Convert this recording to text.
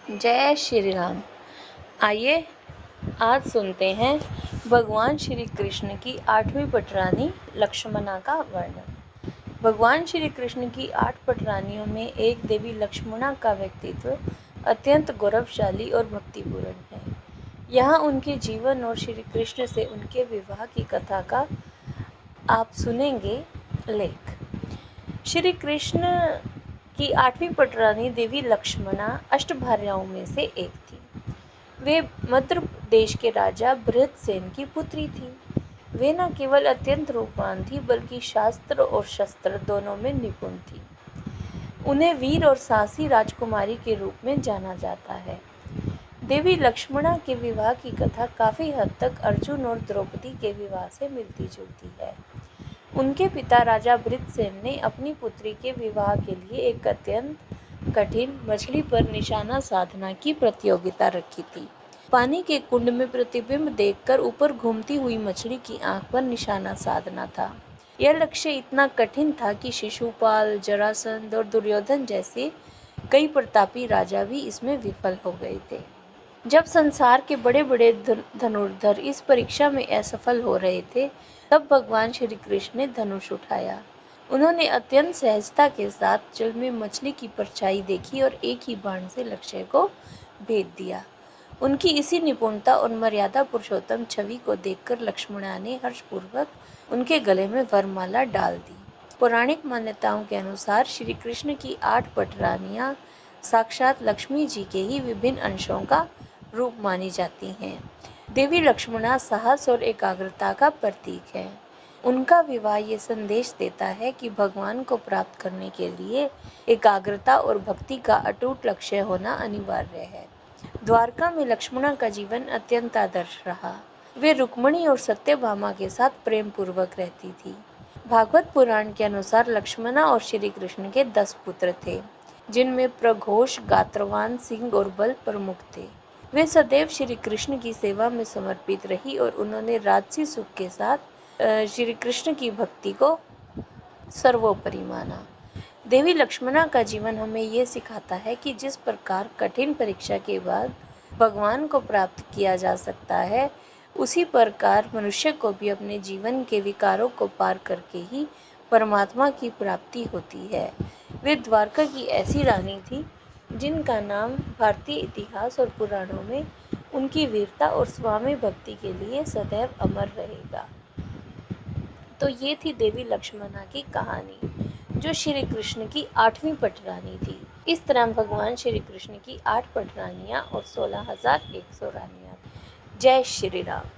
जय श्री राम। आइए आज सुनते हैं भगवान श्री कृष्ण की 8वीं पटरानी लक्ष्मणा का वर्णन। भगवान श्री कृष्ण की 8 पटरानियों में एक देवी लक्ष्मणा का व्यक्तित्व अत्यंत गौरवशाली और भक्तिपूर्ण है। यहाँ उनके जीवन और श्री कृष्ण से उनके विवाह की कथा का आप सुनेंगे लेख। श्री कृष्ण की 8वीं पटरानी देवी लक्ष्मणा अष्टभार्याओं में से एक थी। वे मध्य देश के राजा बृहदसेन की पुत्री थी। वे न केवल अत्यंत रूपवान थी बल्कि शास्त्र और शस्त्र दोनों में निपुण थी। उन्हें वीर और साहसी राजकुमारी के रूप में जाना जाता है। देवी लक्ष्मणा के विवाह की कथा काफी हद तक अर्जुन और द्रौपदी के विवाह से मिलती जुलती है। उनके पिता राजा बृहदसेन ने अपनी पुत्री के विवाह के लिए एक अत्यंत कठिन मछली पर निशाना साधना की प्रतियोगिता रखी थी। पानी के कुंड में प्रतिबिंब देखकर ऊपर घूमती हुई मछली की आंख पर निशाना साधना था। यह लक्ष्य इतना कठिन था कि शिशुपाल, जरासंध और दुर्योधन जैसे कई प्रतापी राजा भी इसमें विफल हो गए थे। जब संसार के बड़े बड़े धनुर्धर इस परीक्षा में असफल हो रहे थे, तब भगवान श्री कृष्ण ने धनुष उठाया। उन्होंने अत्यंत सहजता के साथ जल में मछली की परछाई देखी और एक ही बाण से लक्ष्य को भेद दिया। उनकी इसी निपुणता और मर्यादा पुरुषोत्तम छवि को देखकर लक्ष्मणा ने हर्षपूर्वक उनके गले में वरमाला डाल दी। पौराणिक मान्यताओं के अनुसार श्री कृष्ण की 8 पटरानियां साक्षात लक्ष्मी जी के ही विभिन्न अंशों का रूप मानी जाती हैं। देवी लक्ष्मणा साहस और एकाग्रता का प्रतीक है। उनका विवाह ये संदेश देता है कि भगवान को प्राप्त करने के लिए एकाग्रता और भक्ति का अटूट लक्ष्य होना अनिवार्य है। द्वारका में लक्ष्मणा का जीवन अत्यंत आदर्श रहा। वे रुक्मिणी और सत्यभामा के साथ प्रेम पूर्वक रहती थी। भागवत पुराण के अनुसार लक्ष्मणा और श्री कृष्ण के 10 पुत्र थे, जिनमें प्रघोष, गात्रवान, सिंह और बल प्रमुख थे। वे सदैव श्री कृष्ण की सेवा में समर्पित रही और उन्होंने राजसी सुख के साथ श्री कृष्ण की भक्ति को सर्वोपरि माना। देवी लक्ष्मणा का जीवन हमें ये सिखाता है कि जिस प्रकार कठिन परीक्षा के बाद भगवान को प्राप्त किया जा सकता है, उसी प्रकार मनुष्य को भी अपने जीवन के विकारों को पार करके ही परमात्मा की प्राप्ति होती है। वे द्वारका की ऐसी रानी थी जिनका नाम भारतीय इतिहास और पुराणों में उनकी वीरता और स्वामी भक्ति के लिए सदैव अमर रहेगा। तो ये थी देवी लक्ष्मणा की कहानी, जो श्री कृष्ण की 8वीं पटरानी थी। इस तरह भगवान श्री कृष्ण की 8 पटरानियां और 16,100 रानियां। जय श्री राम।